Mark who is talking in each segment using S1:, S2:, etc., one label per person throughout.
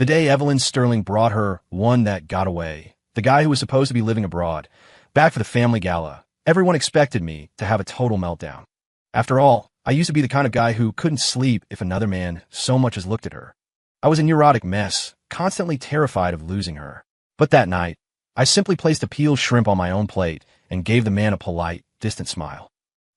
S1: The day Evelyn Sterling brought her one that got away, the guy who was supposed to be living abroad, back for the family gala, everyone expected me to have a total meltdown. After all, I used to be the kind of guy who couldn't sleep if another man so much as looked at her. I was a neurotic mess, constantly terrified of losing her. But that night, I simply placed a peeled shrimp on my own plate and gave the man a polite, distant smile.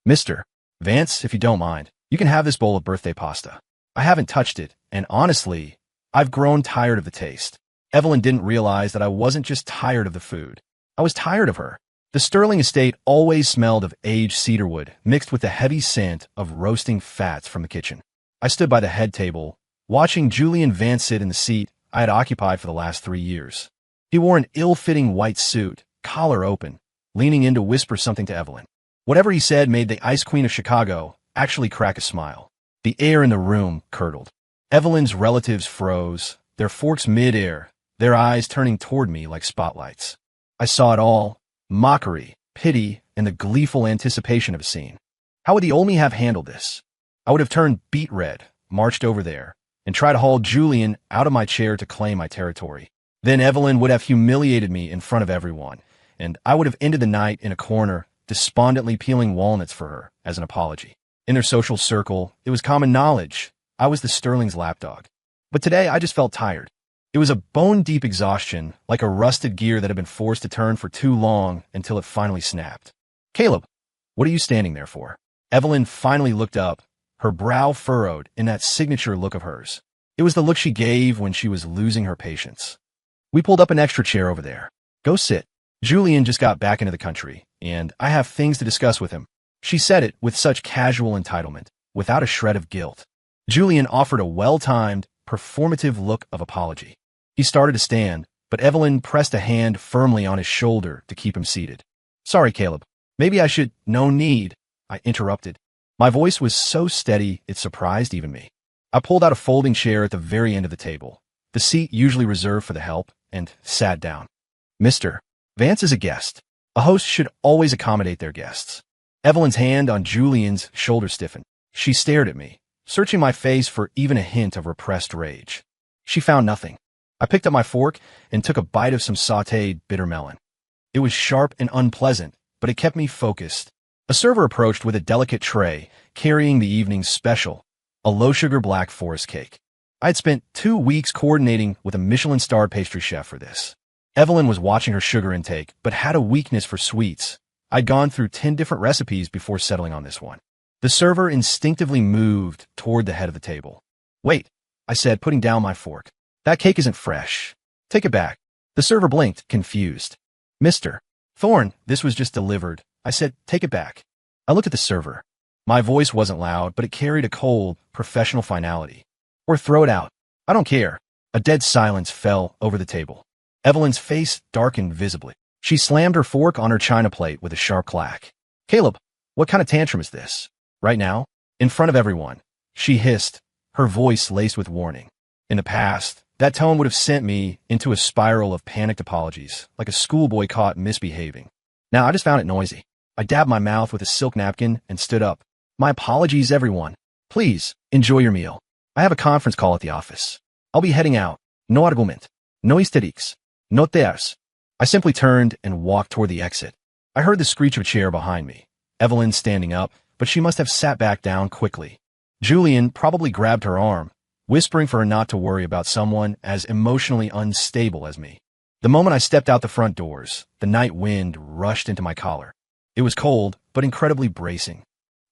S1: Mr. Vance, if you don't mind, you can have this bowl of birthday pasta. I haven't touched it, and honestly, I've grown tired of the taste. Evelyn didn't realize that I wasn't just tired of the food. I was tired of her. The Sterling estate always smelled of aged cedarwood mixed with the heavy scent of roasting fats from the kitchen. I stood by the head table, watching Julian Vance sit in the seat I had occupied for the last 3 years. He wore an ill-fitting white suit, collar open, leaning in to whisper something to Evelyn. Whatever he said made the Ice Queen of Chicago actually crack a smile. The air in the room curdled. Evelyn's relatives froze, their forks mid-air, their eyes turning toward me like spotlights. I saw it all: mockery, pity, and the gleeful anticipation of a scene. How would the old me have handled this? I would have turned beet red, marched over there, and tried to haul Julian out of my chair to claim my territory. Then Evelyn would have humiliated me in front of everyone, and I would have ended the night in a corner, despondently peeling walnuts for her as an apology. In their social circle, it was common knowledge I was the Sterling's lapdog. But today I just felt tired. It was a bone-deep exhaustion, like a rusted gear that had been forced to turn for too long until it finally snapped. Caleb, what are you standing there for? Evelyn finally looked up, her brow furrowed in that signature look of hers. It was the look she gave when she was losing her patience. We pulled up an extra chair over there. Go sit. Julian just got back into the country, and I have things to discuss with him. She said it with such casual entitlement, without a shred of guilt. Julian offered a well-timed, performative look of apology. He started to stand, but Evelyn pressed a hand firmly on his shoulder to keep him seated. Sorry, Caleb. Maybe I should— No need, I interrupted. My voice was so steady it surprised even me. I pulled out a folding chair at the very end of the table, the seat usually reserved for the help, and sat down. Mr. Vance is a guest. A host should always accommodate their guests. Evelyn's hand on Julian's shoulder stiffened. She stared at me, searching my face for even a hint of repressed rage. She found nothing. I picked up my fork and took a bite of some sautéed bitter melon. It was sharp and unpleasant, but it kept me focused. A server approached with a delicate tray, carrying the evening's special, a low-sugar black forest cake. I had spent 2 weeks coordinating with a Michelin-starred pastry chef for this. Evelyn was watching her sugar intake, but had a weakness for sweets. I'd gone through 10 different recipes before settling on this one. The server instinctively moved toward the head of the table. Wait, I said, putting down my fork. That cake isn't fresh. Take it back. The server blinked, confused. Mr. Thorne, this was just delivered. I said, take it back. I looked at the server. My voice wasn't loud, but it carried a cold, professional finality. Or throw it out. I don't care. A dead silence fell over the table. Evelyn's face darkened visibly. She slammed her fork on her china plate with a sharp clack. Caleb, what kind of tantrum is this? Right now? In front of everyone. She hissed, her voice laced with warning. In the past, that tone would have sent me into a spiral of panicked apologies, like a schoolboy caught misbehaving. Now I just found it noisy. I dabbed my mouth with a silk napkin and stood up. My apologies, everyone. Please, enjoy your meal. I have a conference call at the office. I'll be heading out. No argument. No hysterics. No tears. I simply turned and walked toward the exit. I heard the screech of a chair behind me. Evelyn standing up, but she must have sat back down quickly. Julian probably grabbed her arm, whispering for her not to worry about someone as emotionally unstable as me. The moment I stepped out the front doors, the night wind rushed into my collar. It was cold, but incredibly bracing.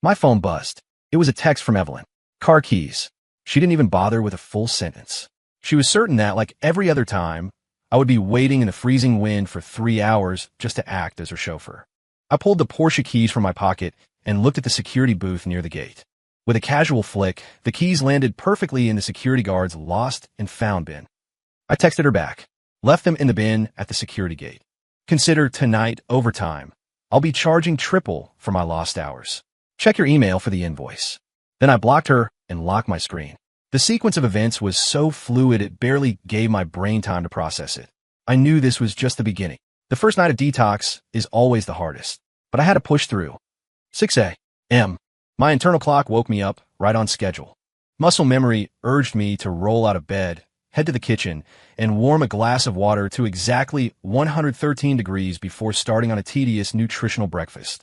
S1: My phone buzzed. It was a text from Evelyn. Car keys. She didn't even bother with a full sentence. She was certain that, like every other time, I would be waiting in the freezing wind for 3 hours just to act as her chauffeur. I pulled the Porsche keys from my pocket and looked at the security booth near the gate. With a casual flick, the keys landed perfectly in the security guard's lost and found bin. I texted her back, left them in the bin at the security gate. Consider tonight overtime. I'll be charging triple for my lost hours. Check your email for the invoice. Then I blocked her and locked my screen. The sequence of events was so fluid it barely gave my brain time to process it. I knew this was just the beginning. The first night of detox is always the hardest, but I had to push through. 6 a.m. My internal clock woke me up right on schedule. Muscle memory urged me to roll out of bed, head to the kitchen, and warm a glass of water to exactly 113 degrees before starting on a tedious nutritional breakfast.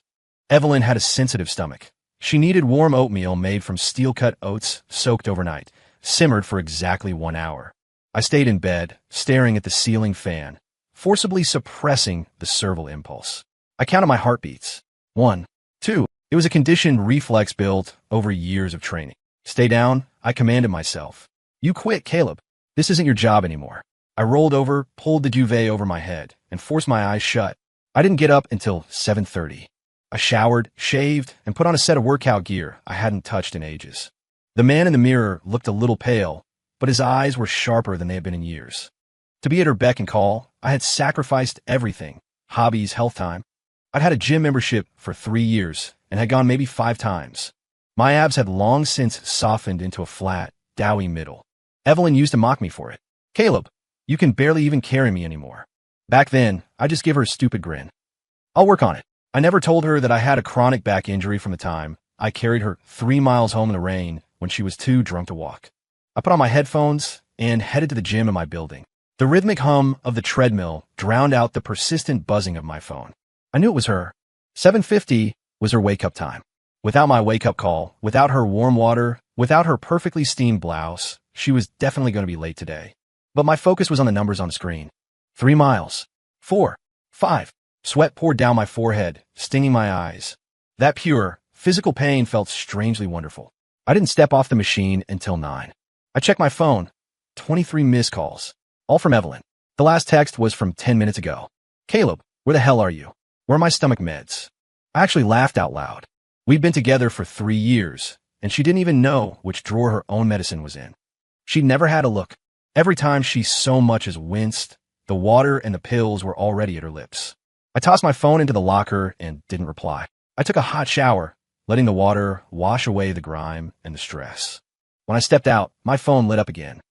S1: Evelyn had a sensitive stomach. She needed warm oatmeal made from steel-cut oats soaked overnight, simmered for exactly 1 hour. I stayed in bed, staring at the ceiling fan, forcibly suppressing the serval impulse. I counted my heartbeats. 1, 2. It was a conditioned reflex built over years of training. Stay down, I commanded myself. You quit, Caleb. This isn't your job anymore. I rolled over, pulled the duvet over my head, and forced my eyes shut. I didn't get up until 7:30. I showered, shaved, and put on a set of workout gear I hadn't touched in ages. The man in the mirror looked a little pale, but his eyes were sharper than they had been in years. To be at her beck and call, I had sacrificed everything: hobbies, health time. I'd had a gym membership for 3 years and had gone maybe 5 times. My abs had long since softened into a flat, doughy middle. Evelyn used to mock me for it. Caleb, you can barely even carry me anymore. Back then, I just gave her a stupid grin. I'll work on it. I never told her that I had a chronic back injury from the time I carried her 3 miles home in the rain when she was too drunk to walk. I put on my headphones and headed to the gym in my building. The rhythmic hum of the treadmill drowned out the persistent buzzing of my phone. I knew it was her. 7:50 was her wake-up time. Without my wake-up call, without her warm water, without her perfectly steamed blouse, she was definitely going to be late today. But my focus was on the numbers on the screen. 3 miles. 4. 5. Sweat poured down my forehead, stinging my eyes. That pure, physical pain felt strangely wonderful. I didn't step off the machine until 9. I checked my phone. 23 missed calls. All from Evelyn. The last text was from 10 minutes ago. Caleb, where the hell are you? Where are my stomach meds? I actually laughed out loud. We'd been together for 3 years, and she didn't even know which drawer her own medicine was in. She'd never had a look. Every time she so much as winced, the water and the pills were already at her lips. I tossed my phone into the locker and didn't reply. I took a hot shower, letting the water wash away the grime and the stress. When I stepped out, my phone lit up again.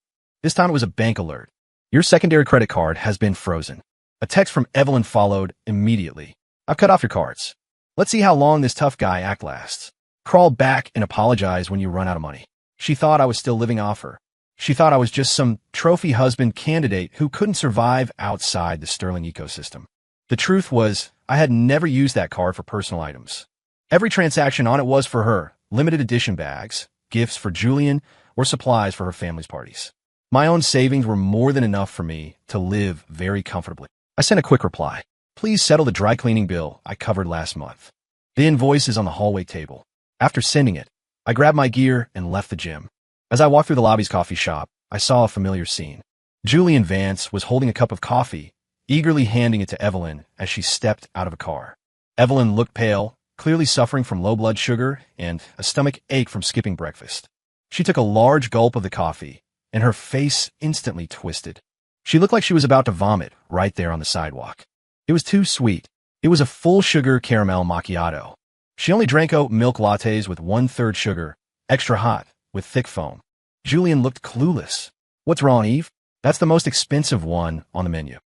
S1: This time it was a bank alert. Your secondary credit card has been frozen. A text from Evelyn followed immediately. I've cut off your cards. Let's see how long this tough guy act lasts. Crawl back and apologize when you run out of money. She thought I was still living off her. She thought I was just some trophy husband candidate who couldn't survive outside the Sterling ecosystem. The truth was, I had never used that card for personal items. Every transaction on it was for her, limited edition bags, gifts for Julian, or supplies for her family's parties. My own savings were more than enough for me to live very comfortably. I sent a quick reply. Please settle the dry cleaning bill I covered last month. The invoice is on the hallway table. After sending it, I grabbed my gear and left the gym. As I walked through the lobby's coffee shop, I saw a familiar scene. Julian Vance was holding a cup of coffee, eagerly handing it to Evelyn as she stepped out of a car. Evelyn looked pale, clearly suffering from low blood sugar and a stomach ache from skipping breakfast. She took a large gulp of the coffee, and her face instantly twisted. She looked like she was about to vomit right there on the sidewalk. It was too sweet. It was a full-sugar caramel macchiato. She only drank oat milk lattes with 1/3 sugar, extra hot, with thick foam. Julian looked clueless. What's wrong, Eve? That's the most expensive one on the menu.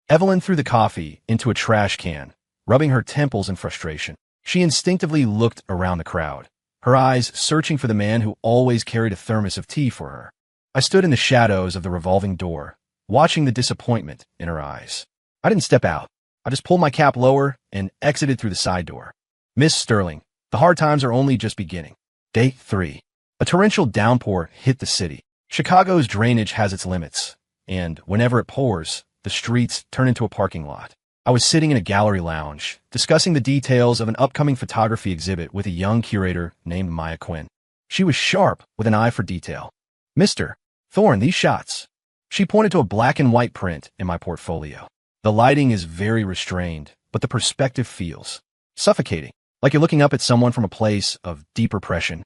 S1: Evelyn threw the coffee into a trash can, rubbing her temples in frustration. She instinctively looked around the crowd, her eyes searching for the man who always carried a thermos of tea for her. I stood in the shadows of the revolving door, watching the disappointment in her eyes. I didn't step out. I just pulled my cap lower and exited through the side door. Miss Sterling, the hard times are only just beginning. Day 3. A torrential downpour hit the city. Chicago's drainage has its limits, and whenever it pours, the streets turn into a parking lot. I was sitting in a gallery lounge, discussing the details of an upcoming photography exhibit with a young curator named Maya Quinn. She was sharp, with an eye for detail. Mr. Thorne, these shots. She pointed to a black and white print in my portfolio. The lighting is very restrained, but the perspective feels suffocating, like you're looking up at someone from a place of deep repression.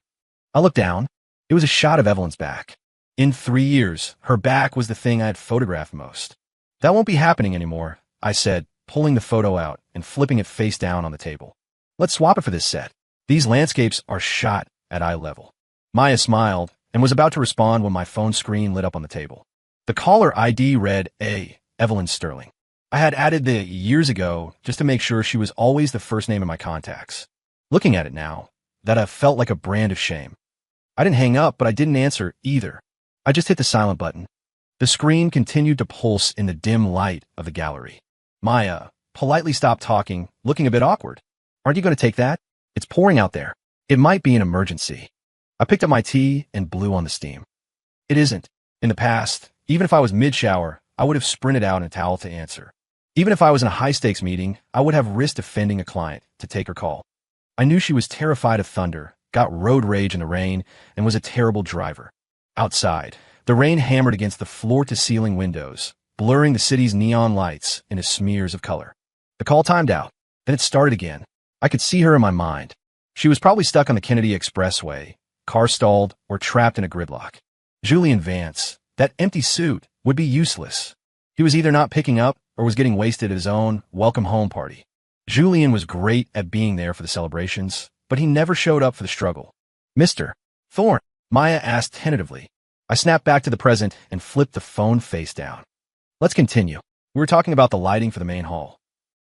S1: I looked down. It was a shot of Evelyn's back. In 3 years, her back was the thing I had photographed most. That won't be happening anymore, I said, pulling the photo out and flipping it face down on the table. Let's swap it for this set. These landscapes are shot at eye level. Maya smiled and was about to respond when my phone screen lit up on the table. The caller ID read A. Evelyn Sterling. I had added the years ago just to make sure she was always the first name in my contacts. Looking at it now, that felt like a brand of shame. I didn't hang up, but I didn't answer either. I just hit the silent button. The screen continued to pulse in the dim light of the gallery. Maya politely stopped talking, looking a bit awkward. Aren't you going to take that? It's pouring out there. It might be an emergency. I picked up my tea and blew on the steam. It isn't. In the past, even if I was mid-shower, I would have sprinted out in a towel to answer. Even if I was in a high-stakes meeting, I would have risked offending a client to take her call. I knew she was terrified of thunder, got road rage in the rain, and was a terrible driver. Outside, the rain hammered against the floor-to-ceiling windows, blurring the city's neon lights into smears of color. The call timed out. Then it started again. I could see her in my mind. She was probably stuck on the Kennedy Expressway, car stalled, or trapped in a gridlock. Julian Vance, that empty suit, would be useless. He was either not picking up or was getting wasted at his own welcome home party. Julian was great at being there for the celebrations, but he never showed up for the struggle. Mr. Thorne, Maya asked tentatively. I snapped back to the present and flipped the phone face down. Let's continue. We were talking about the lighting for the main hall.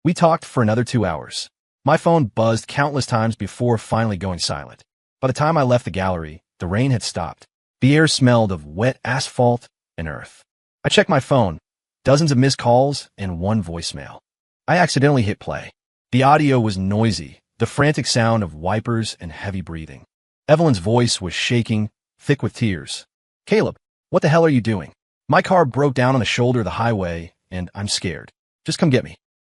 S1: We talked for another 2 hours. My phone buzzed countless times before finally going silent. By the time I left the gallery, the rain had stopped. The air smelled of wet asphalt and earth. I checked my phone. Dozens of missed calls and one voicemail. I accidentally hit play. The audio was noisy, the frantic sound of wipers and heavy breathing. Evelyn's voice was shaking, thick with tears. Caleb, what the hell are you doing? My car broke down on the shoulder of the highway, and I'm scared. Just come get me.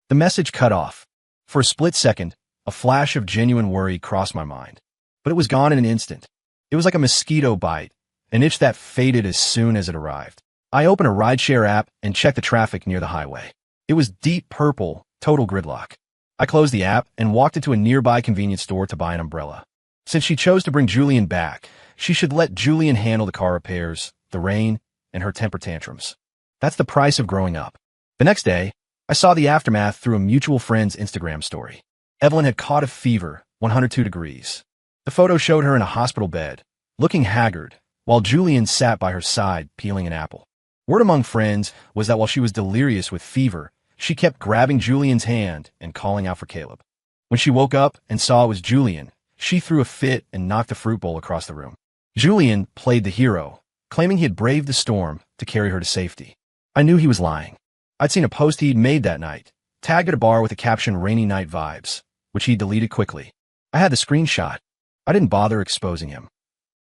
S1: The message cut off. For a split second, a flash of genuine worry crossed my mind. But it was gone in an instant. It was like a mosquito bite, an itch that faded as soon as it arrived. I opened a rideshare app and checked the traffic near the highway. It was deep purple, total gridlock. I closed the app and walked into a nearby convenience store to buy an umbrella. Since she chose to bring Julian back, she should let Julian handle the car repairs, the rain, and her temper tantrums. That's the price of growing up. The next day, I saw the aftermath through a mutual friend's Instagram story. Evelyn had caught a fever, 102 degrees. The photo showed her in a hospital bed, looking haggard, while Julian sat by her side peeling an apple. Word among friends was that while she was delirious with fever, she kept grabbing Julian's hand and calling out for Caleb. When she woke up and saw it was Julian, she threw a fit and knocked the fruit bowl across the room. Julian played the hero, claiming he had braved the storm to carry her to safety. I knew he was lying. I'd seen a post he'd made that night, tagged at a bar with the caption "Rainy Night Vibes," which he deleted quickly. I had the screenshot. I didn't bother exposing him.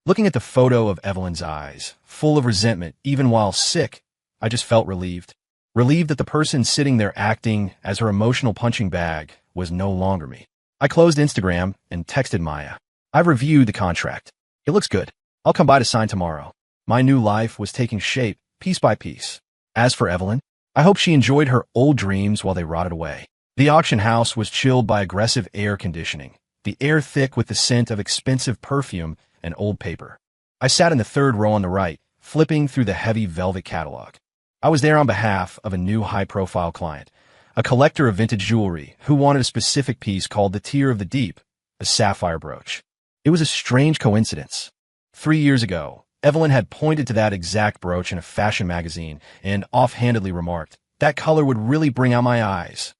S1: Looking at the photo of Evelyn's eyes, full of resentment even while sick, I just felt relieved. Relieved that the person sitting there acting as her emotional punching bag was no longer me. I closed Instagram and texted Maya. I've reviewed the contract. It looks good. I'll come by to sign tomorrow. My new life was taking shape, piece by piece. As for Evelyn, I hope she enjoyed her old dreams while they rotted away. The auction house was chilled by aggressive air conditioning, the air thick with the scent of expensive perfume and old paper. I sat in the third row on the right, flipping through the heavy velvet catalog. I was there on behalf of a new high-profile client, a collector of vintage jewelry who wanted a specific piece called the Tear of the Deep, a sapphire brooch. It was a strange coincidence. 3 years ago, Evelyn had pointed to that exact brooch in a fashion magazine and offhandedly remarked, "That color would really bring out my eyes."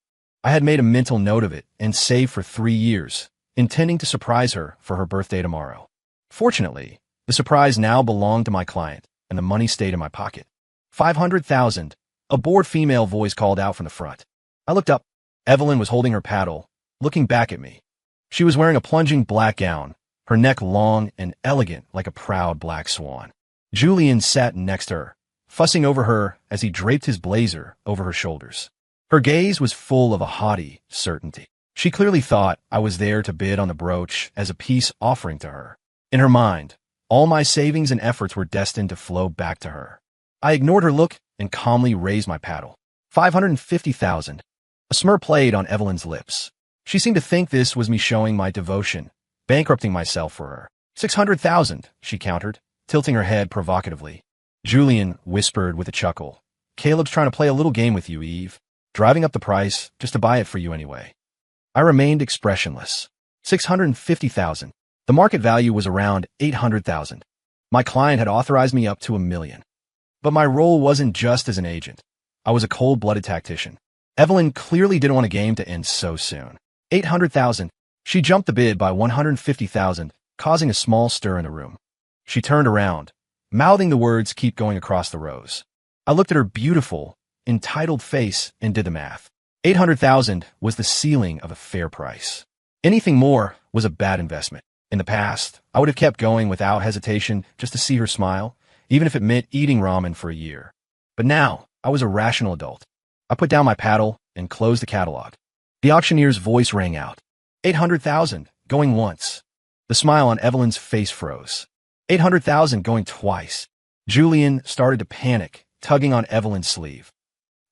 S1: I had made a mental note of it and saved for 3 years, intending to surprise her for her birthday tomorrow. Fortunately, the surprise now belonged to my client, and the money stayed in my pocket. 500,000, a bored female voice called out from the front. I looked up. Evelyn was holding her paddle, looking back at me. She was wearing a plunging black gown, her neck long and elegant like a proud black swan. Julian sat next to her, fussing over her as he draped his blazer over her shoulders. Her gaze was full of a haughty certainty. She clearly thought I was there to bid on the brooch as a peace offering to her. In her mind, all my savings and efforts were destined to flow back to her. I ignored her look and calmly raised my paddle. 550,000. A smirk played on Evelyn's lips. She seemed to think this was me showing my devotion, bankrupting myself for her. 600,000, she countered, tilting her head provocatively. Julian whispered with a chuckle. Caleb's trying to play a little game with you, Eve, driving up the price just to buy it for you anyway. I remained expressionless. 650,000. The market value was around 800,000. My client had authorized me up to $1 million. But my role wasn't just as an agent. I was a cold-blooded tactician. Evelyn clearly didn't want a game to end so soon. 800,000. She jumped the bid by 150,000, causing a small stir in the room. She turned around, mouthing the words "keep going" across the rows. I looked at her beautiful, entitled face and did the math. 800,000 was the ceiling of a fair price. Anything more was a bad investment. In the past, I would have kept going without hesitation just to see her smile, even if it meant eating ramen for a year. But now, I was a rational adult. I put down my paddle and closed the catalog. The auctioneer's voice rang out. 800,000, going once. The smile on Evelyn's face froze. 800,000 going twice. Julian started to panic, tugging on Evelyn's sleeve.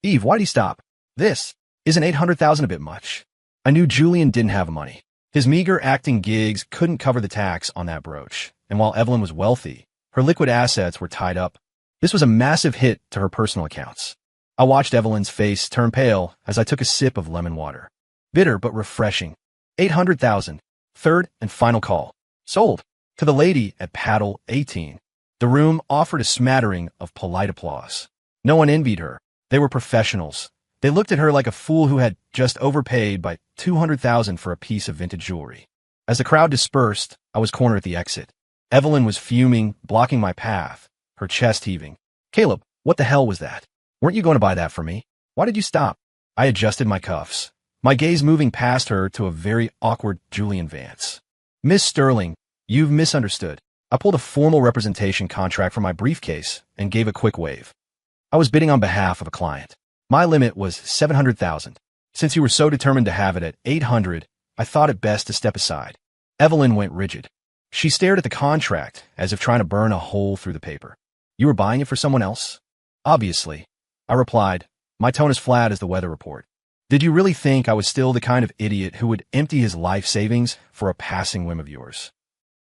S1: Eve, why'd he stop? This, isn't 800,000 a bit much? I knew Julian didn't have money. His meager acting gigs couldn't cover the tax on that brooch, and while Evelyn was wealthy, her liquid assets were tied up. This was a massive hit to her personal accounts. I watched Evelyn's face turn pale as I took a sip of lemon water. Bitter but refreshing. 800,000. Third and final call. Sold. To the lady at paddle 18. The room offered a smattering of polite applause. No one envied her. They were professionals. They looked at her like a fool who had just overpaid by 200,000 for a piece of vintage jewelry. As the crowd dispersed, I was cornered at the exit. Evelyn was fuming, blocking my path, her chest heaving. Caleb, what the hell was that? Weren't you going to buy that for me? Why did you stop? I adjusted my cuffs, my gaze moving past her to a very awkward Julian Vance. Miss Sterling, you've misunderstood. I pulled a formal representation contract from my briefcase and gave a quick wave. I was bidding on behalf of a client. My limit was 700,000. Since you were so determined to have it at 800, I thought it best to step aside. Evelyn went rigid. She stared at the contract as if trying to burn a hole through the paper. You were buying it for someone else? Obviously. I replied, my tone as flat as the weather report. Did you really think I was still the kind of idiot who would empty his life savings for a passing whim of yours?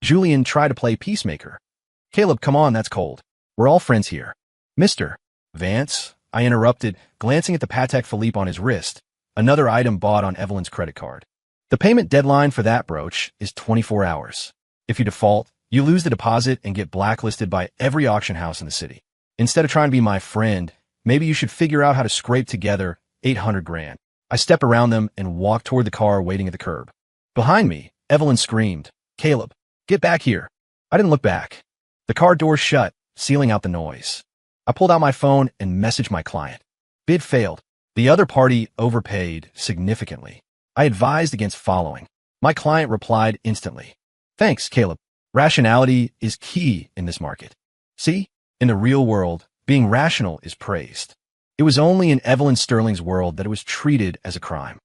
S1: Julian tried to play peacemaker. Caleb, come on, that's cold. We're all friends here. Mr. Vance, I interrupted, glancing at the Patek Philippe on his wrist, another item bought on Evelyn's credit card. The payment deadline for that brooch is 24 hours. If you default, you lose the deposit and get blacklisted by every auction house in the city. Instead of trying to be my friend, maybe you should figure out how to scrape together 800 grand. I stepped around them and walked toward the car waiting at the curb. Behind me, Evelyn screamed, Caleb, get back here. I didn't look back. The car door shut, sealing out the noise. I pulled out my phone and messaged my client. Bid failed. The other party overpaid significantly. I advised against following. My client replied instantly. Thanks, Caleb. Rationality is key in this market. See, in the real world, being rational is praised. It was only in Evelyn Sterling's world that it was treated as a crime.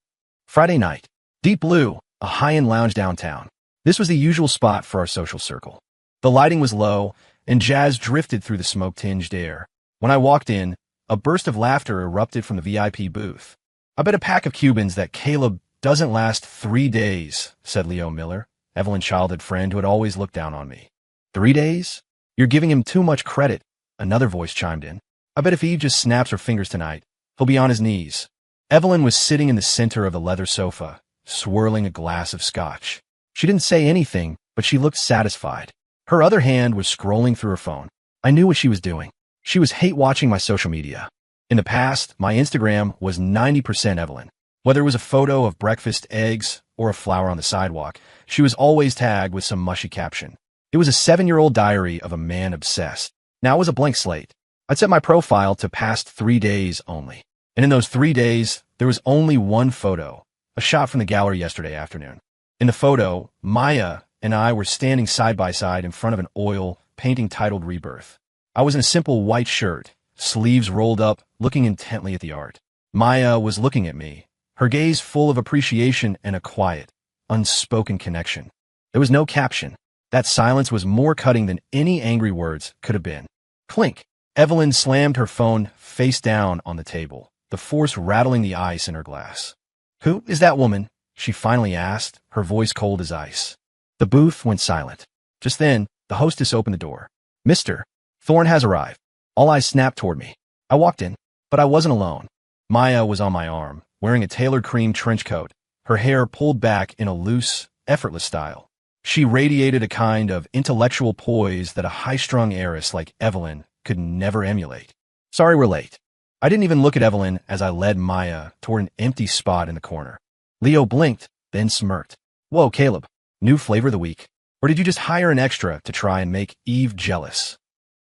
S1: Friday night. Deep Blue, a high-end lounge downtown. This was the usual spot for our social circle. The lighting was low, and jazz drifted through the smoke-tinged air. When I walked in, a burst of laughter erupted from the VIP booth. I bet a pack of Cubans that Caleb doesn't last 3 days, said Leo Miller, Evelyn's childhood friend who had always looked down on me. 3 days? You're giving him too much credit, another voice chimed in. I bet if Eve just snaps her fingers tonight, he'll be on his knees. Evelyn was sitting in the center of the leather sofa, swirling a glass of scotch. She didn't say anything, but she looked satisfied. Her other hand was scrolling through her phone. I knew what she was doing. She was hate-watching my social media. In the past, my Instagram was 90% Evelyn. Whether it was a photo of breakfast eggs or a flower on the sidewalk, she was always tagged with some mushy caption. It was a 7-year-old diary of a man obsessed. Now it was a blank slate. I'd set my profile to past 3 days only. And in those 3 days, there was only one photo, a shot from the gallery yesterday afternoon. In the photo, Maya and I were standing side by side in front of an oil painting titled Rebirth. I was in a simple white shirt, sleeves rolled up, looking intently at the art. Maya was looking at me, her gaze full of appreciation and a quiet, unspoken connection. There was no caption. That silence was more cutting than any angry words could have been. Clink. Evelyn slammed her phone face down on the table, the force rattling the ice in her glass. Who is that woman? She finally asked, her voice cold as ice. The booth went silent. Just then, the hostess opened the door. Mr. Thorne has arrived. All eyes snapped toward me. I walked in, but I wasn't alone. Maya was on my arm, wearing a tailored cream trench coat, her hair pulled back in a loose, effortless style. She radiated a kind of intellectual poise that a high-strung heiress like Evelyn could never emulate. Sorry we're late. I didn't even look at Evelyn as I led Maya toward an empty spot in the corner. Leo blinked, then smirked. Whoa, Caleb. New flavor of the week. Or did you just hire an extra to try and make Eve jealous?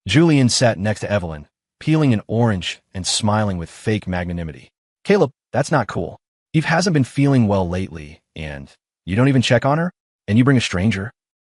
S1: Julian sat next to Evelyn, peeling an orange and smiling with fake magnanimity. Caleb, that's not cool. Eve hasn't been feeling well lately, and you don't even check on her? And you bring a stranger?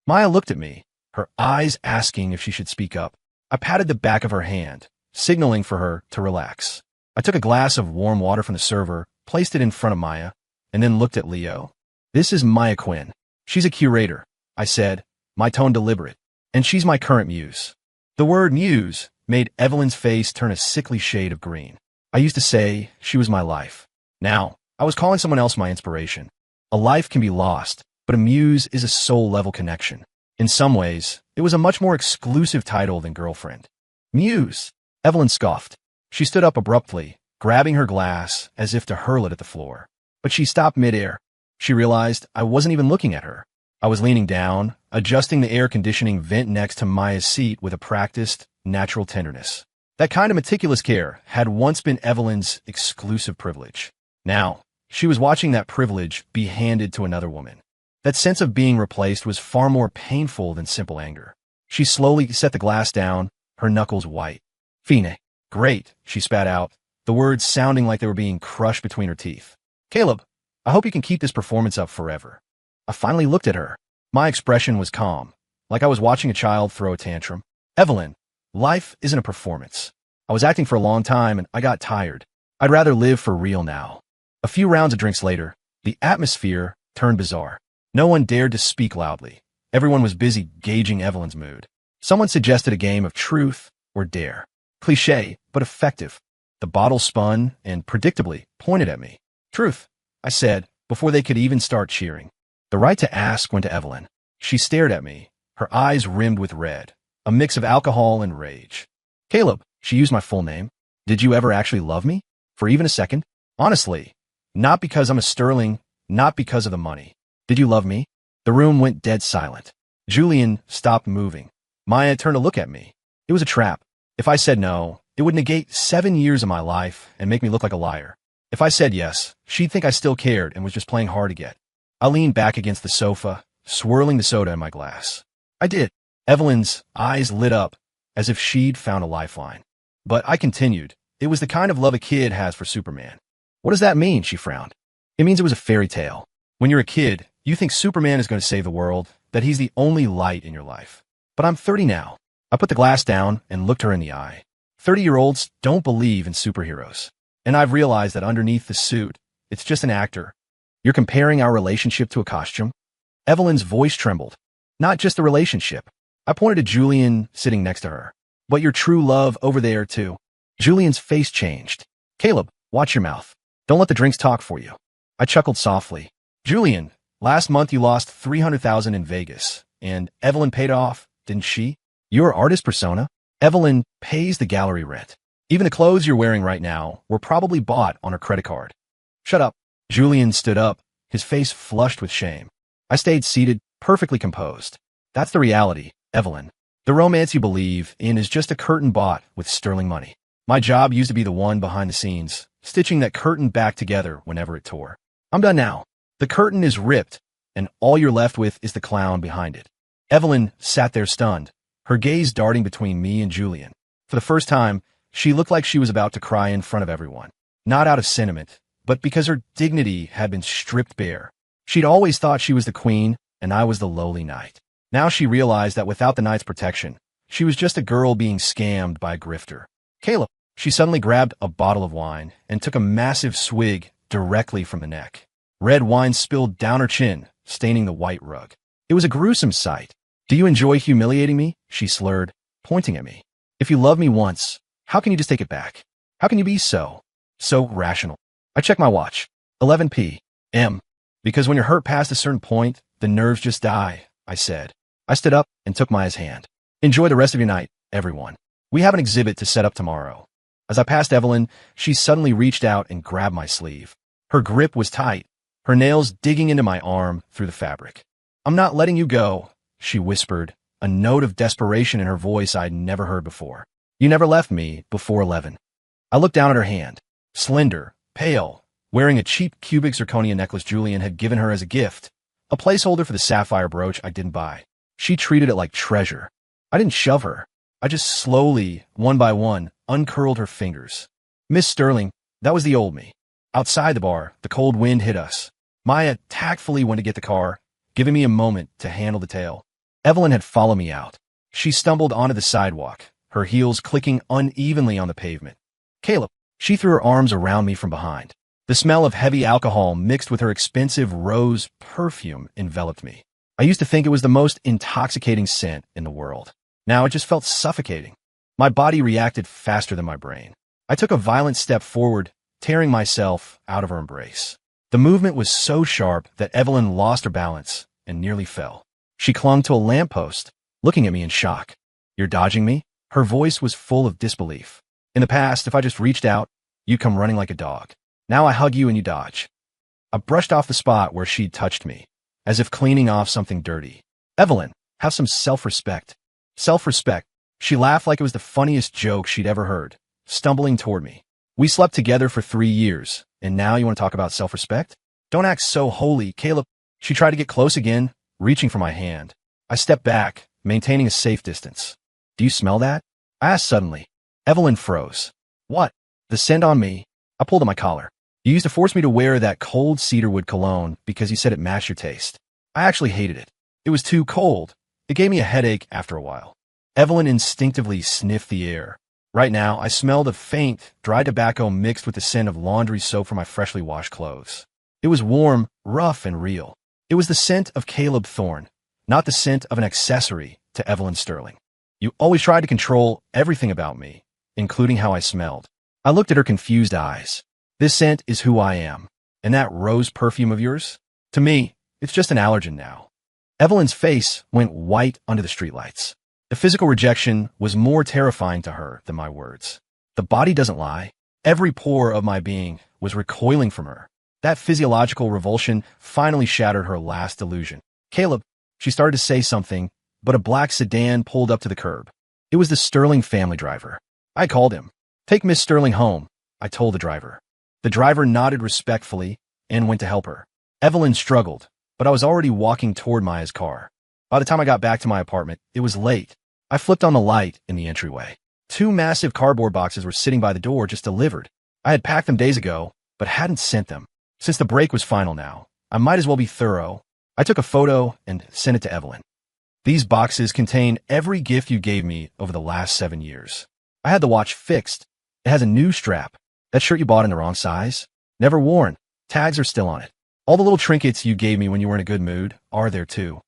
S1: Maya looked at me, her eyes asking if she should speak up. I patted the back of her hand, signaling for her to relax. I took a glass of warm water from the server, placed it in front of Maya, and then looked at Leo. This is Maya Quinn. She's a curator, I said, my tone deliberate, and she's my current muse. The word muse made Evelyn's face turn a sickly shade of green. I used to say she was my life. Now, I was calling someone else my inspiration. A life can be lost, but a muse is a soul-level connection. In some ways, it was a much more exclusive title than girlfriend. Muse, Evelyn scoffed. She stood up abruptly, grabbing her glass as if to hurl it at the floor. But she stopped midair. She realized I wasn't even looking at her. I was leaning down, adjusting the air conditioning vent next to Maya's seat with a practiced, natural tenderness. That kind of meticulous care had once been Evelyn's exclusive privilege. Now, she was watching that privilege be handed to another woman. That sense of being replaced was far more painful than simple anger. She slowly set the glass down, her knuckles white. Fine. Great, she spat out, the words sounding like they were being crushed between her teeth. Caleb, I hope you can keep this performance up forever. I finally looked at her. My expression was calm, like I was watching a child throw a tantrum. Evelyn, life isn't a performance. I was acting for a long time and I got tired. I'd rather live for real now. A few rounds of drinks later, the atmosphere turned bizarre. No one dared to speak loudly. Everyone was busy gauging Evelyn's mood. Someone suggested a game of truth or dare. Cliché, but effective. The bottle spun and, predictably, pointed at me. Truth, I said, before they could even start cheering. The right to ask went to Evelyn. She stared at me, her eyes rimmed with red, a mix of alcohol and rage. Caleb, she used my full name. Did you ever actually love me? For even a second? Honestly, not because I'm a sterling, not because of the money. Did you love me? The room went dead silent. Julian stopped moving. Maya turned to look at me. It was a trap. If I said no, it would negate 7 years of my life and make me look like a liar. If I said yes, she'd think I still cared and was just playing hard to get. I leaned back against the sofa, swirling the soda in my glass. I did. Evelyn's eyes lit up as if she'd found a lifeline. But I continued. It was the kind of love a kid has for Superman. What does that mean? She frowned. It means it was a fairy tale. When you're a kid, you think Superman is going to save the world, that he's the only light in your life. But I'm 30 now. I put the glass down and looked her in the eye. 30-year-olds don't believe in superheroes. And I've realized that underneath the suit, it's just an actor. You're comparing our relationship to a costume? Evelyn's voice trembled. Not just the relationship. I pointed to Julian sitting next to her. But your true love over there, too. Julian's face changed. Caleb, watch your mouth. Don't let the drinks talk for you. I chuckled softly. Julian, last month you lost $300,000 in Vegas. And Evelyn paid off, didn't she? Your artist persona? Evelyn pays the gallery rent. Even the clothes you're wearing right now were probably bought on her credit card. Shut up. Julian stood up, his face flushed with shame. I stayed seated, perfectly composed. That's the reality, Evelyn. The romance you believe in is just a curtain bought with sterling money. My job used to be the one behind the scenes, stitching that curtain back together whenever it tore. I'm done now. The curtain is ripped, and all you're left with is the clown behind it. Evelyn sat there stunned, her gaze darting between me and Julian. For the first time, she looked like she was about to cry in front of everyone. Not out of sentiment, but because her dignity had been stripped bare. She'd always thought she was the queen, and I was the lowly knight. Now she realized that without the knight's protection, she was just a girl being scammed by a grifter. Caleb, she suddenly grabbed a bottle of wine and took a massive swig directly from the neck. Red wine spilled down her chin, staining the white rug. It was a gruesome sight. Do you enjoy humiliating me? She slurred, pointing at me. If you love me once, how can you just take it back? How can you be so rational? I checked my watch. 11 p.m. Because when you're hurt past a certain point, the nerves just die, I said. I stood up and took Maya's hand. Enjoy the rest of your night, everyone. We have an exhibit to set up tomorrow. As I passed Evelyn, she suddenly reached out and grabbed my sleeve. Her grip was tight, her nails digging into my arm through the fabric. I'm not letting you go, she whispered, a note of desperation in her voice I'd never heard before. You never left me before 11. I looked down at her hand. Slender, pale, wearing a cheap cubic zirconia necklace Julian had given her as a gift, a placeholder for the sapphire brooch I didn't buy. She treated it like treasure. I didn't shove her. I just slowly, one by one, uncurled her fingers. Miss Sterling, that was the old me. Outside the bar, the cold wind hit us. Maya tactfully went to get the car, giving me a moment to handle the tail. Evelyn had followed me out. She stumbled onto the sidewalk, her heels clicking unevenly on the pavement. Caleb, she threw her arms around me from behind. The smell of heavy alcohol mixed with her expensive rose perfume enveloped me. I used to think it was the most intoxicating scent in the world. Now it just felt suffocating. My body reacted faster than my brain. I took a violent step forward, tearing myself out of her embrace. The movement was so sharp that Evelyn lost her balance and nearly fell. She clung to a lamppost, looking at me in shock. You're dodging me? Her voice was full of disbelief. In the past, if I just reached out, you'd come running like a dog. Now I hug you and you dodge. I brushed off the spot where she'd touched me, as if cleaning off something dirty. Evelyn, have some self-respect. Self-respect. She laughed like it was the funniest joke she'd ever heard, stumbling toward me. We slept together for 3 years, and now you want to talk about self-respect? Don't act so holy, Caleb. She tried to get close again, reaching for my hand. I stepped back, maintaining a safe distance. Do you smell that? I asked suddenly. Evelyn froze. What? The scent on me. I pulled at my collar. You used to force me to wear that cold cedarwood cologne because you said it matched your taste. I actually hated it. It was too cold. It gave me a headache after a while. Evelyn instinctively sniffed the air. Right now, I smelled of faint, dry tobacco mixed with the scent of laundry soap from my freshly washed clothes. It was warm, rough, and real. It was the scent of Caleb Thorne, not the scent of an accessory to Evelyn Sterling. You always tried to control everything about me, including how I smelled. I looked at her confused eyes. This scent is who I am. And that rose perfume of yours? To me, it's just an allergen now. Evelyn's face went white under the streetlights. The physical rejection was more terrifying to her than my words. The body doesn't lie. Every pore of my being was recoiling from her. That physiological revulsion finally shattered her last illusion. Caleb, she started to say something, but a black sedan pulled up to the curb. It was the Sterling family driver. I called him. Take Miss Sterling home, I told the driver. The driver nodded respectfully and went to help her. Evelyn struggled, but I was already walking toward Maya's car. By the time I got back to my apartment, it was late. I flipped on the light in the entryway. 2 massive cardboard boxes were sitting by the door just delivered. I had packed them days ago, but hadn't sent them. Since the break was final now, I might as well be thorough. I took a photo and sent it to Evelyn. These boxes contain every gift you gave me over the last 7 years. I had the watch fixed. It has a new strap. That shirt you bought in the wrong size? Never worn. Tags are still on it. All the little trinkets you gave me when you were in a good mood are there too.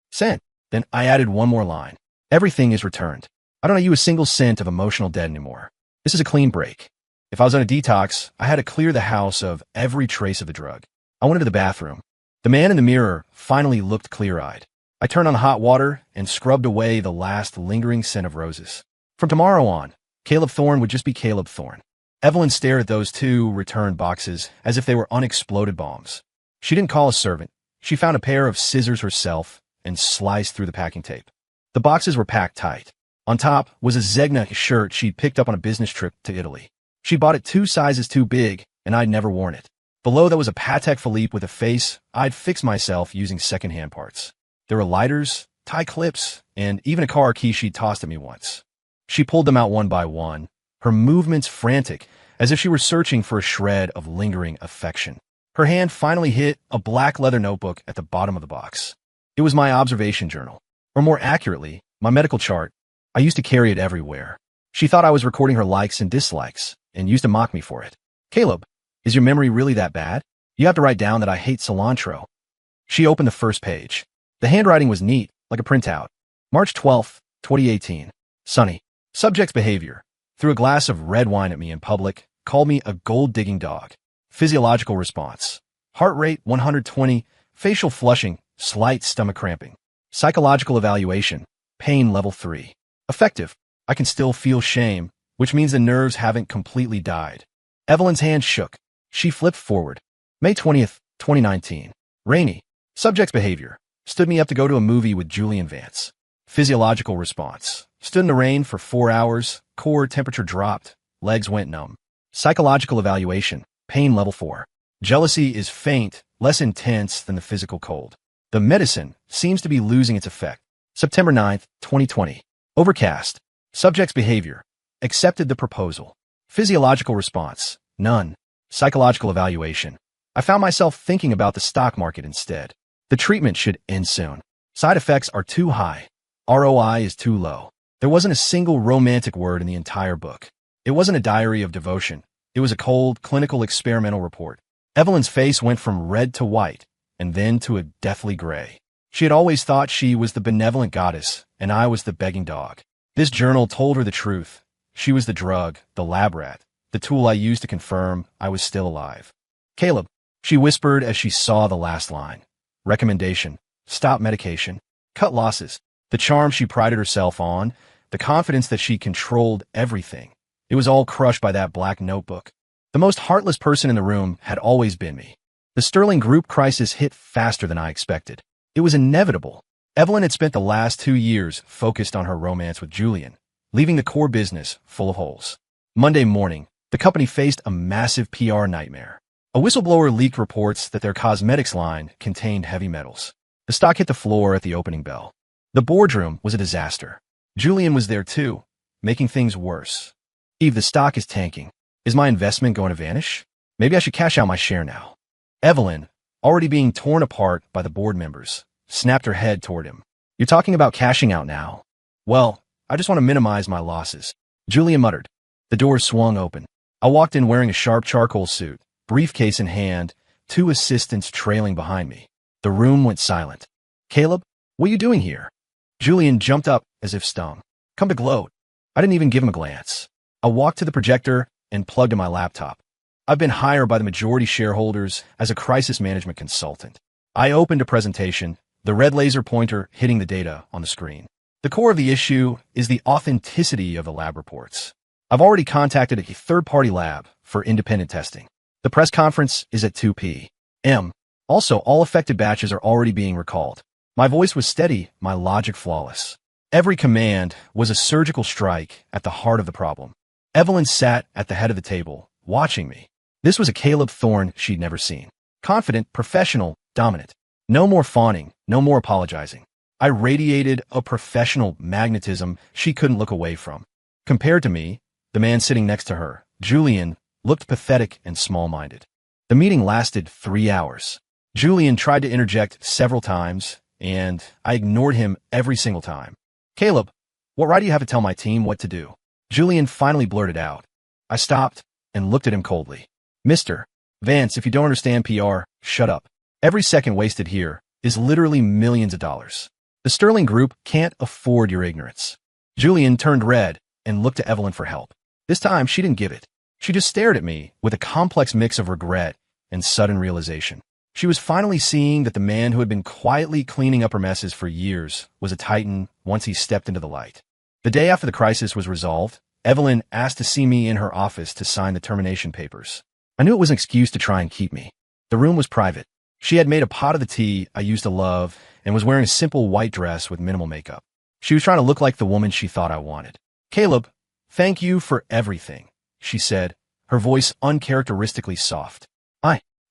S1: Sent. Then I added one more line. Everything is returned. I don't owe you a single cent of emotional debt anymore. This is a clean break. If I was on a detox, I had to clear the house of every trace of the drug. I went into the bathroom. The man in the mirror finally looked clear-eyed. I turned on hot water and scrubbed away the last lingering scent of roses. From tomorrow on, Caleb Thorne would just be Caleb Thorne. Evelyn stared at those 2 returned boxes as if they were unexploded bombs. She didn't call a servant. She found a pair of scissors herself and sliced through the packing tape. The boxes were packed tight. On top was a Zegna shirt she'd picked up on a business trip to Italy. She bought it 2 sizes too big, and I'd never worn it. Below that was a Patek Philippe with a face I'd fixed myself using secondhand parts. There were lighters, tie clips, and even a car key she'd tossed at me once. She pulled them out one by one, her movements frantic, as if she were searching for a shred of lingering affection. Her hand finally hit a black leather notebook at the bottom of the box. It was my observation journal, or more accurately, my medical chart. I used to carry it everywhere. She thought I was recording her likes and dislikes, and used to mock me for it. Caleb, is your memory really that bad? You have to write down that I hate cilantro. She opened the first page. The handwriting was neat, like a printout. March 12th, 2018. Sunny. Subject's behavior. Threw a glass of red wine at me in public, called me a gold-digging dog. Physiological response. Heart rate 120, facial flushing, slight stomach cramping. Psychological evaluation. Pain level 3. Effective. I can still feel shame, which means the nerves haven't completely died. Evelyn's hand shook. She flipped forward. May 20th, 2019. Rainy. Subject's behavior. Stood me up to go to a movie with Julian Vance. Physiological response. Stood in the rain for 4 hours, core temperature dropped, legs went numb. Psychological evaluation. Pain level 4. Jealousy is faint, less intense than the physical cold. The medicine seems to be losing its effect. September 9th, 2020. Overcast. Subject's behavior. accepted the proposal. Physiological response, none. Psychological evaluation. I found myself thinking about the stock market instead. The treatment should end soon. Side effects are too high. ROI is too low. There wasn't a single romantic word in the entire book. It wasn't a diary of devotion. It was a cold, clinical experimental report. Evelyn's face went from red to white, and then to a deathly gray. She had always thought she was the benevolent goddess, and I was the begging dog. This journal told her the truth. She was the drug, the lab rat, the tool I used to confirm I was still alive. Caleb, she whispered as she saw the last line. Recommendation: stop medication, cut losses. The charm she prided herself on, the confidence that she controlled everything. It was all crushed by that black notebook. The most heartless person in the room had always been me. The Sterling Group crisis hit faster than I expected. It was inevitable. Evelyn had spent the last 2 years focused on her romance with Julian, leaving the core business full of holes. Monday morning, the company faced a massive PR nightmare. A whistleblower leaked reports that their cosmetics line contained heavy metals. The stock hit the floor at the opening bell. The boardroom was a disaster. Julian was there too, making things worse. Eve, the stock is tanking. Is my investment going to vanish? Maybe I should cash out my share now. Evelyn, already being torn apart by the board members, snapped her head toward him. You're talking about cashing out now? Well, I just want to minimize my losses. Julian muttered. The door swung open. I walked in wearing a sharp charcoal suit, briefcase in hand, 2 assistants trailing behind me. The room went silent. Caleb, what are you doing here? Julian jumped up as if stung. Come to gloat. I didn't even give him a glance. I walked to the projector and plugged in my laptop. I've been hired by the majority shareholders as a crisis management consultant. I opened a presentation, the red laser pointer hitting the data on the screen. The core of the issue is the authenticity of the lab reports. I've already contacted a third-party lab for independent testing. The press conference is at 2 p.m. Also, all affected batches are already being recalled. My voice was steady, my logic flawless. Every command was a surgical strike at the heart of the problem. Evelyn sat at the head of the table, watching me. This was a Caleb Thorne she'd never seen. Confident, professional, dominant. No more fawning, no more apologizing. I radiated a professional magnetism she couldn't look away from. Compared to me, the man sitting next to her, Julian, looked pathetic and small-minded. The meeting lasted 3 hours. Julian tried to interject several times, and I ignored him every single time. Caleb, what right do you have to tell my team what to do? Julian finally blurted out. I stopped and looked at him coldly. Mr. Vance, if you don't understand PR, shut up. Every second wasted here is literally millions of dollars. The Sterling Group can't afford your ignorance. Julian turned red and looked to Evelyn for help. This time, she didn't give it. She just stared at me with a complex mix of regret and sudden realization. She was finally seeing that the man who had been quietly cleaning up her messes for years was a titan once he stepped into the light. The day after the crisis was resolved, Evelyn asked to see me in her office to sign the termination papers. I knew it was an excuse to try and keep me. The room was private. She had made a pot of the tea I used to love and was wearing a simple white dress with minimal makeup. She was trying to look like the woman she thought I wanted. Caleb, thank you for everything, she said, her voice uncharacteristically soft.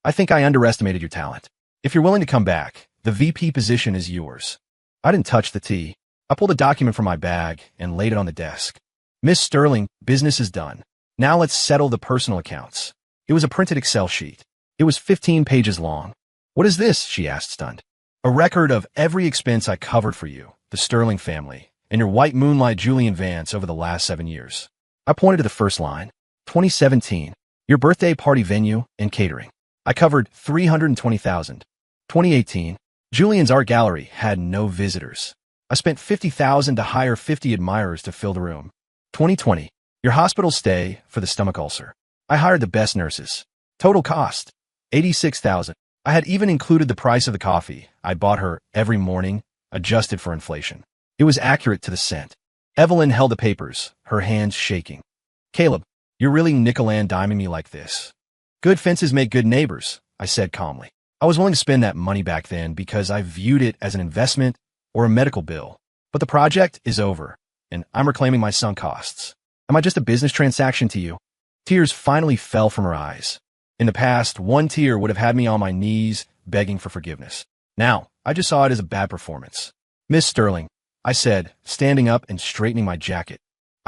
S1: I think I underestimated your talent. If you're willing to come back, the VP position is yours. I didn't touch the tea. I pulled a document from my bag and laid it on the desk. Miss Sterling, business is done. Now let's settle the personal accounts. It was a printed Excel sheet. It was 15 pages long. What is this? She asked, stunned. A record of every expense I covered for you, the Sterling family, and your white moonlight Julian Vance over the last 7 years. I pointed to the first line. 2017. Your birthday party venue and catering. I covered $320,000. 2018. Julian's art gallery had no visitors. I spent $50,000 to hire 50 admirers to fill the room. 2020. Your hospital stay for the stomach ulcer. I hired the best nurses. Total cost, $86,000. I had even included the price of the coffee I bought her every morning, adjusted for inflation. It was accurate to the cent. Evelyn held the papers, her hands shaking. Caleb, you're really nickel-and-diming me like this. Good fences make good neighbors, I said calmly. I was willing to spend that money back then because I viewed it as an investment or a medical bill. But the project is over, and I'm reclaiming my sunk costs. Am I just a business transaction to you? Tears finally fell from her eyes. In the past, one tear would have had me on my knees begging for forgiveness. Now, I just saw it as a bad performance. Miss Sterling, I said, standing up and straightening my jacket.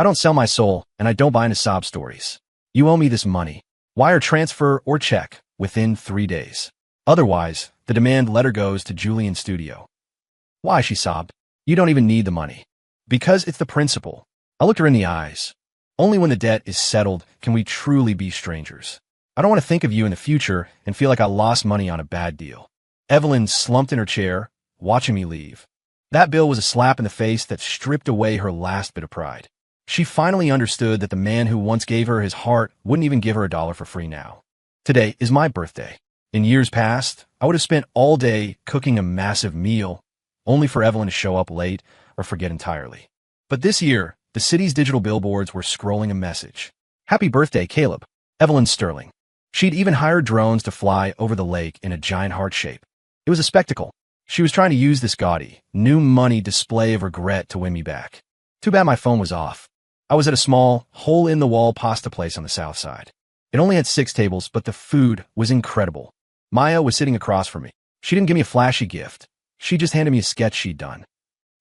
S1: I don't sell my soul, and I don't buy into sob stories. You owe me this money. Wire transfer or check within 3 days. Otherwise, the demand letter goes to Julian's studio. Why, she sobbed. You don't even need the money. Because it's the principal. I looked her in the eyes. Only when the debt is settled can we truly be strangers. I don't want to think of you in the future and feel like I lost money on a bad deal. Evelyn slumped in her chair, watching me leave. That bill was a slap in the face that stripped away her last bit of pride. She finally understood that the man who once gave her his heart wouldn't even give her a dollar for free now. Today is my birthday. In years past, I would have spent all day cooking a massive meal, only for Evelyn to show up late or forget entirely. But this year, the city's digital billboards were scrolling a message. Happy birthday, Caleb. Evelyn Sterling. She'd even hired drones to fly over the lake in a giant heart shape. It was a spectacle. She was trying to use this gaudy, new money display of regret to win me back. Too bad my phone was off. I was at a small, hole-in-the-wall pasta place on the south side. It only had 6 tables, but the food was incredible. Maya was sitting across from me. She didn't give me a flashy gift. She just handed me a sketch she'd done.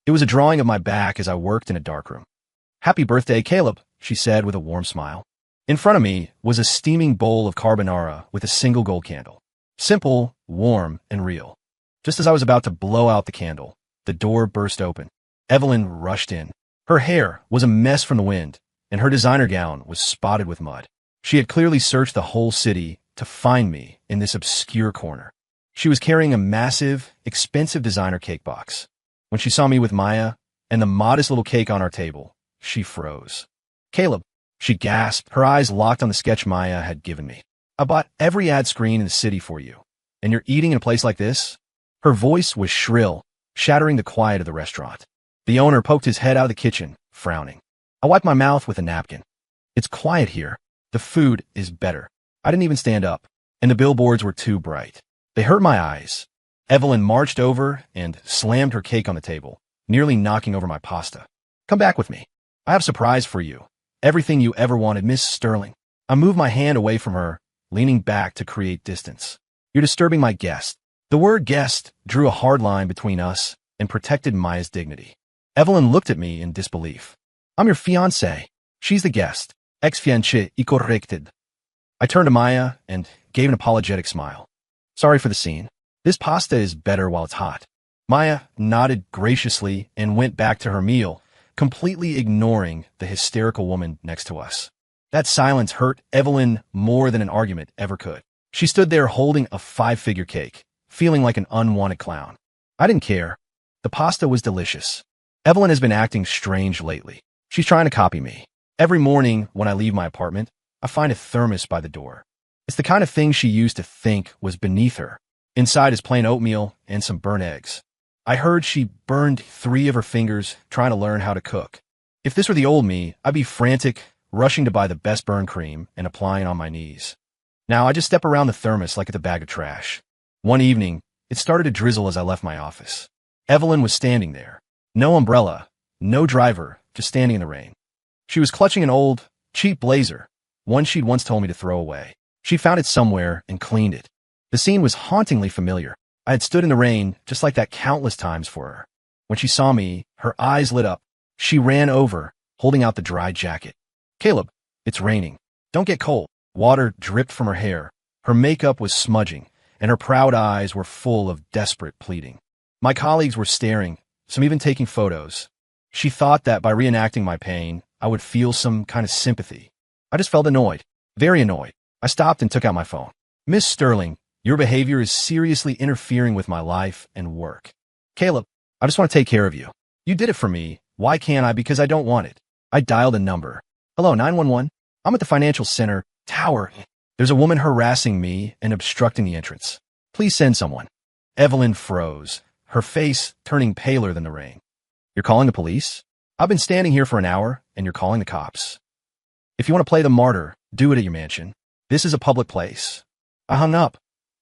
S1: It was a drawing of my back as I worked in a darkroom. Happy birthday, Caleb, she said with a warm smile. In front of me was a steaming bowl of carbonara with a single gold candle. Simple, warm, and real. Just as I was about to blow out the candle, the door burst open. Evelyn rushed in. Her hair was a mess from the wind, and her designer gown was spotted with mud. She had clearly searched the whole city to find me in this obscure corner. She was carrying a massive, expensive designer cake box. When she saw me with Maya and the modest little cake on our table, she froze. Caleb, she gasped, her eyes locked on the sketch Maya had given me. I bought every ad screen in the city for you, and you're eating in a place like this? Her voice was shrill, shattering the quiet of the restaurant. The owner poked his head out of the kitchen, frowning. I wiped my mouth with a napkin. It's quiet here. The food is better. I didn't even stand up, and the billboards were too bright. They hurt my eyes. Evelyn marched over and slammed her cake on the table, nearly knocking over my pasta. Come back with me. I have a surprise for you. Everything you ever wanted, Miss Sterling. I moved my hand away from her, leaning back to create distance. You're disturbing my guest. The word guest drew a hard line between us and protected Maya's dignity. Evelyn looked at me in disbelief. I'm your fiancé. She's the guest. Ex-fiancé y corrected. I turned to Maya and gave an apologetic smile. Sorry for the scene. This pasta is better while it's hot. Maya nodded graciously and went back to her meal, completely ignoring the hysterical woman next to us. That silence hurt Evelyn more than an argument ever could. She stood there holding a 5-figure cake, feeling like an unwanted clown. I didn't care. The pasta was delicious. Evelyn has been acting strange lately. She's trying to copy me. Every morning when I leave my apartment, I find a thermos by the door. It's the kind of thing she used to think was beneath her. Inside is plain oatmeal and some burnt eggs. I heard she burned 3 of her fingers trying to learn how to cook. If this were the old me, I'd be frantic, rushing to buy the best burn cream and applying on my knees. Now I just step around the thermos like it's a bag of trash. One evening, it started to drizzle as I left my office. Evelyn was standing there. No umbrella, no driver, just standing in the rain. She was clutching an old, cheap blazer, one she'd once told me to throw away. She'd found it somewhere and cleaned it. The scene was hauntingly familiar. I had stood in the rain just like that countless times for her. When she saw me, her eyes lit up. She ran over, holding out the dry jacket. Caleb, it's raining. Don't get cold. Water dripped from her hair. Her makeup was smudging, and her proud eyes were full of desperate pleading. My colleagues were staring, some even taking photos. She thought that by reenacting my pain, I would feel some kind of sympathy. I just felt annoyed, very annoyed. I stopped and took out my phone. Miss Sterling, your behavior is seriously interfering with my life and work. Caleb, I just want to take care of you. You did it for me. Why can't I? Because I don't want it. I dialed a number. Hello, 911. I'm at the financial center tower. There's a woman harassing me and obstructing the entrance. Please send someone. Evelyn froze, her face turning paler than the rain. You're calling the police? I've been standing here for an hour, and you're calling the cops. If you want to play the martyr, do it at your mansion. This is a public place. I hung up,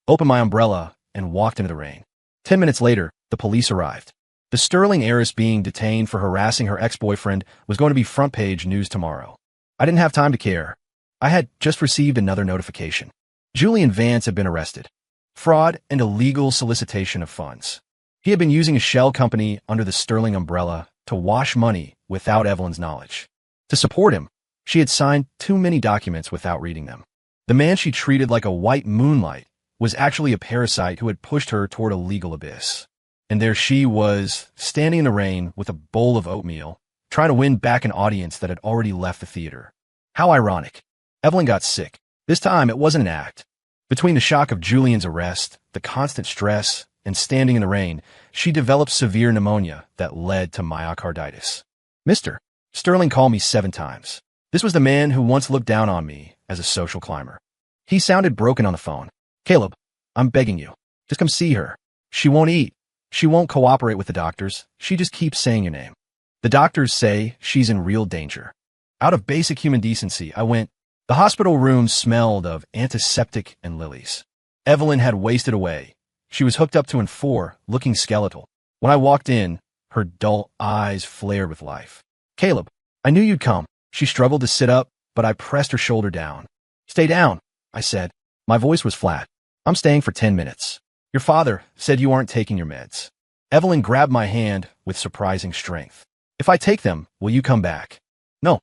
S1: opened my umbrella, and walked into the rain. 10 minutes later, the police arrived. The Sterling heiress being detained for harassing her ex-boyfriend was going to be front-page news tomorrow. I didn't have time to care. I had just received another notification. Julian Vance had been arrested. Fraud and illegal solicitation of funds. He had been using a shell company under the Sterling umbrella to wash money without Evelyn's knowledge. To support him, she had signed too many documents without reading them. The man she treated like a white moonlight was actually a parasite who had pushed her toward a legal abyss. And there she was, standing in the rain with a bowl of oatmeal, trying to win back an audience that had already left the theater. How ironic. Evelyn got sick. This time, it wasn't an act. Between the shock of Julian's arrest, the constant stress, and standing in the rain, she developed severe pneumonia that led to myocarditis. Mr. Sterling called me 7 times. This was the man who once looked down on me as a social climber. He sounded broken on the phone. Caleb, I'm begging you. Just come see her. She won't eat. She won't cooperate with the doctors. She just keeps saying your name. The doctors say she's in real danger. Out of basic human decency, I went. The hospital room smelled of antiseptic and lilies. Evelyn had wasted away. She was hooked up to an 4, looking skeletal. When I walked in, her dull eyes flared with life. Caleb, I knew you'd come. She struggled to sit up, but I pressed her shoulder down. Stay down, I said. My voice was flat. I'm staying for 10 minutes. Your father said you aren't taking your meds. Evelyn grabbed my hand with surprising strength. If I take them, will you come back? No.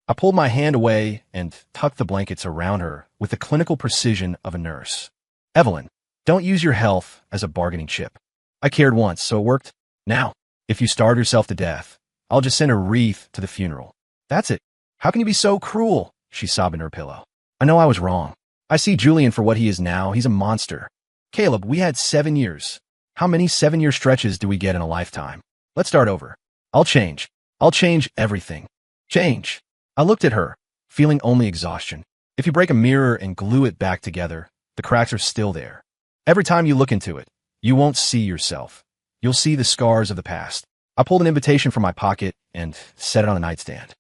S1: I pulled my hand away and tucked the blankets around her with the clinical precision of a nurse. Evelyn, don't use your health as a bargaining chip. I cared once, so it worked. Now, if you starve yourself to death, I'll just send a wreath to the funeral. That's it. How can you be so cruel? She sobbed in her pillow. I know I was wrong. I see Julian for what he is now. He's a monster. Caleb, we had 7 years. How many 7-year stretches do we get in a lifetime? Let's start over. I'll change. I'll change everything. Change. I looked at her, feeling only exhaustion. If you break a mirror and glue it back together, the cracks are still there. Every time you look into it, you won't see yourself. You'll see the scars of the past. I pulled an invitation from my pocket and set it on the nightstand.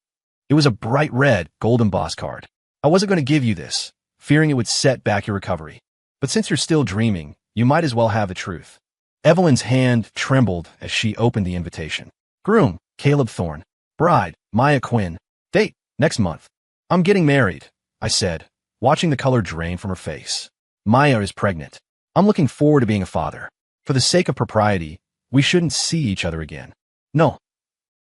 S1: It was a bright red, gold embossed card. I wasn't going to give you this, fearing it would set back your recovery. But since you're still dreaming, you might as well have the truth. Evelyn's hand trembled as she opened the invitation. Groom, Caleb Thorne. Bride, Maya Quinn. Date, next month. I'm getting married, I said, watching the color drain from her face. Maya is pregnant. I'm looking forward to being a father. For the sake of propriety, we shouldn't see each other again. No,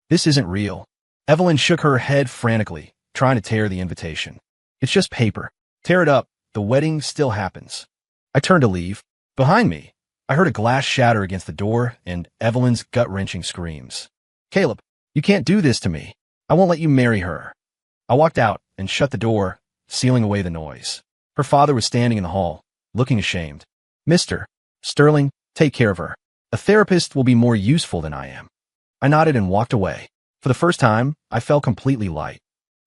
S1: this isn't real. Evelyn shook her head frantically, trying to tear the invitation. It's just paper. Tear it up. The wedding still happens. I turned to leave. Behind me, I heard a glass shatter against the door and Evelyn's gut-wrenching screams. Caleb, you can't do this to me. I won't let you marry her. I walked out and shut the door, sealing away the noise. Her father was standing in the hall, looking ashamed. Mr. Sterling, take care of her. A therapist will be more useful than I am. I nodded and walked away. For the first time, I felt completely light.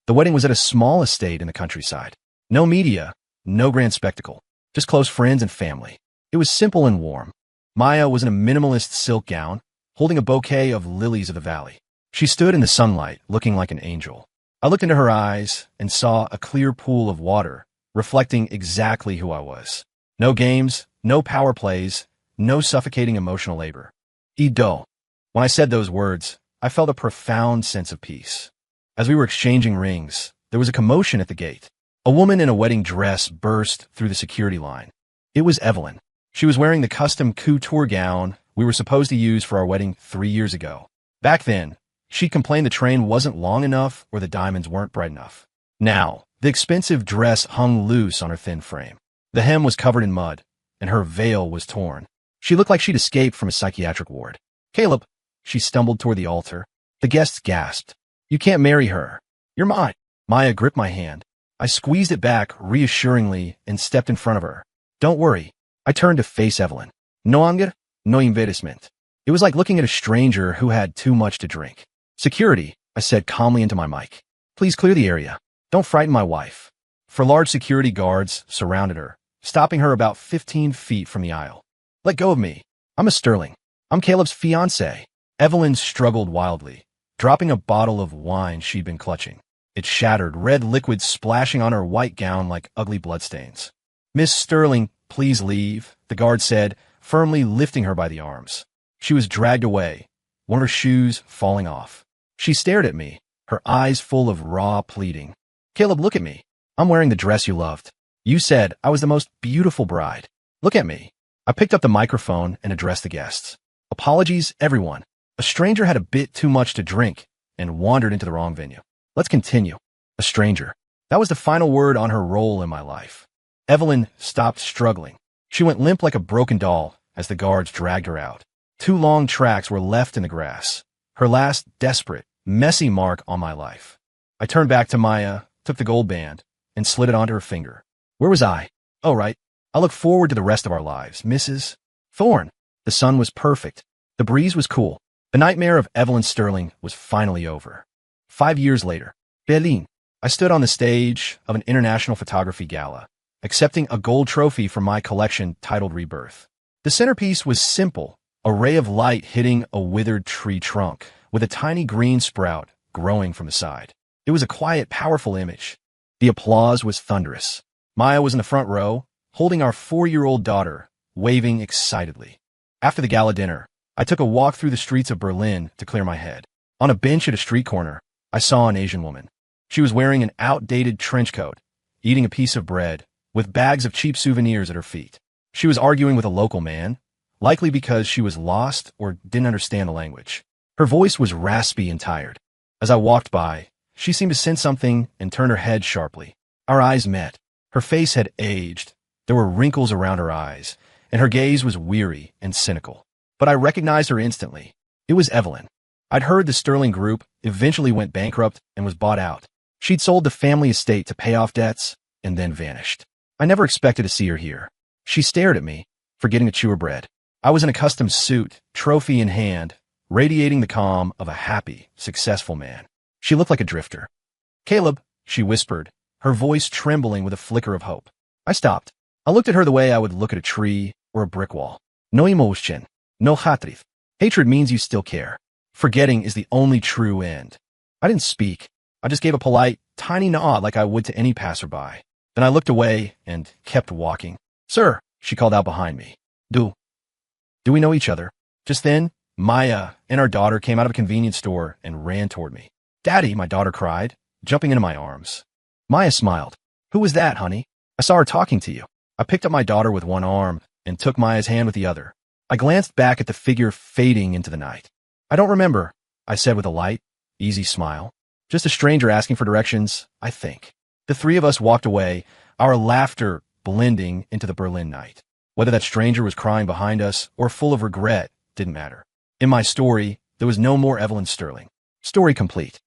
S1: The wedding was at a small estate in the countryside. No media, no grand spectacle, just close friends and family. It was simple and warm. Maya was in a minimalist silk gown, holding a bouquet of lilies of the valley. She stood in the sunlight, looking like an angel. I looked into her eyes and saw a clear pool of water, reflecting exactly who I was. No games, no power plays, no suffocating emotional labor. Ido. When I said those words, I felt a profound sense of peace. As we were exchanging rings, there was a commotion at the gate. A woman in a wedding dress burst through the security line. It was Evelyn. She was wearing the custom couture gown we were supposed to use for our wedding 3 years ago. Back then, she complained the train wasn't long enough or the diamonds weren't bright enough. Now, the expensive dress hung loose on her thin frame. The hem was covered in mud, and her veil was torn. She looked like she'd escaped from a psychiatric ward. Caleb, she stumbled toward the altar. The guests gasped. You can't marry her. You're mine. Maya gripped my hand. I squeezed it back reassuringly and stepped in front of her. Don't worry. I turned to face Evelyn. No anger, no embarrassment. It was like looking at a stranger who had too much to drink. Security, I said calmly into my mic. Please clear the area. Don't frighten my wife. 4 large security guards surrounded her, stopping her about 15 feet from the aisle. Let go of me. I'm a Sterling. I'm Caleb's fiancé. Evelyn struggled wildly, dropping a bottle of wine she'd been clutching. It shattered, red liquid splashing on her white gown like ugly bloodstains. Miss Sterling, please leave, the guard said, firmly lifting her by the arms. She was dragged away, one of her shoes falling off. She stared at me, her eyes full of raw pleading. Caleb, look at me. I'm wearing the dress you loved. You said I was the most beautiful bride. Look at me. I picked up the microphone and addressed the guests. Apologies, everyone. A stranger had a bit too much to drink and wandered into the wrong venue. Let's continue. A stranger. That was the final word on her role in my life. Evelyn stopped struggling. She went limp like a broken doll as the guards dragged her out. 2 long tracks were left in the grass. Her last desperate, messy mark on my life. I turned back to Maya, took the gold band, and slid it onto her finger. Where was I? Oh, right. I look forward to the rest of our lives, Mrs. Thorne. The sun was perfect. The breeze was cool. The nightmare of Evelyn Sterling was finally over. 5 years later, Berlin. I stood on the stage of an international photography gala, accepting a gold trophy from my collection titled Rebirth. The centerpiece was simple, a ray of light hitting a withered tree trunk, with a tiny green sprout growing from the side. It was a quiet, powerful image. The applause was thunderous. Maya was in the front row, holding our 4-year-old daughter, waving excitedly. After the gala dinner, I took a walk through the streets of Berlin to clear my head. On a bench at a street corner, I saw an Asian woman. She was wearing an outdated trench coat, eating a piece of bread, with bags of cheap souvenirs at her feet. She was arguing with a local man, likely because she was lost or didn't understand the language. Her voice was raspy and tired. As I walked by, she seemed to sense something and turned her head sharply. Our eyes met. Her face had aged. There were wrinkles around her eyes, and her gaze was weary and cynical. But I recognized her instantly. It was Evelyn. I'd heard the Sterling Group eventually went bankrupt and was bought out. She'd sold the family estate to pay off debts and then vanished. I never expected to see her here. She stared at me, forgetting to chew her bread. I was in a custom suit, trophy in hand, radiating the calm of a happy, successful man. She looked like a drifter. Caleb, she whispered, her voice trembling with a flicker of hope. I stopped. I looked at her the way I would look at a tree or a brick wall. No emotion, no hatred. Hatred means you still care. Forgetting is the only true end. I didn't speak. I just gave a polite, tiny nod like I would to any passerby. Then I looked away and kept walking. Sir, she called out behind me. Do we know each other? Just then, Maya and our daughter came out of a convenience store and ran toward me. Daddy, my daughter cried, jumping into my arms. Maya smiled. Who was that, honey? I saw her talking to you. I picked up my daughter with one arm and took Maya's hand with the other. I glanced back at the figure fading into the night. I don't remember, I said with a light, easy smile. Just a stranger asking for directions, I think. The 3 of us walked away, our laughter blending into the Berlin night. Whether that stranger was crying behind us or full of regret didn't matter. In my story, there was no more Evelyn Sterling. Story complete.